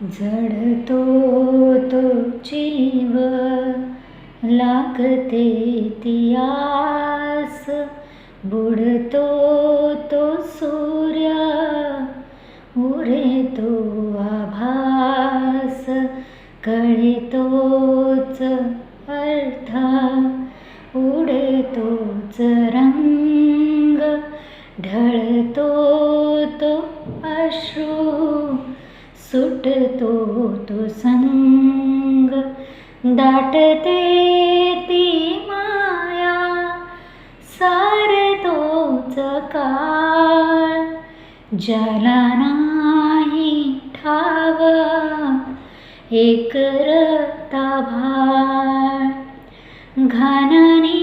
जडतो तो जीव लागते ती आस, बुडतो तो सूर्य उरे तो आभास, कळतोच अर्थ उडे तोच रंग, ढळतो तो अश्रू सुटतो तो संग, दाटते ती माया सार तोच काळ, ज्याला नाही ठाव एक रक्ताभाळ, घानाने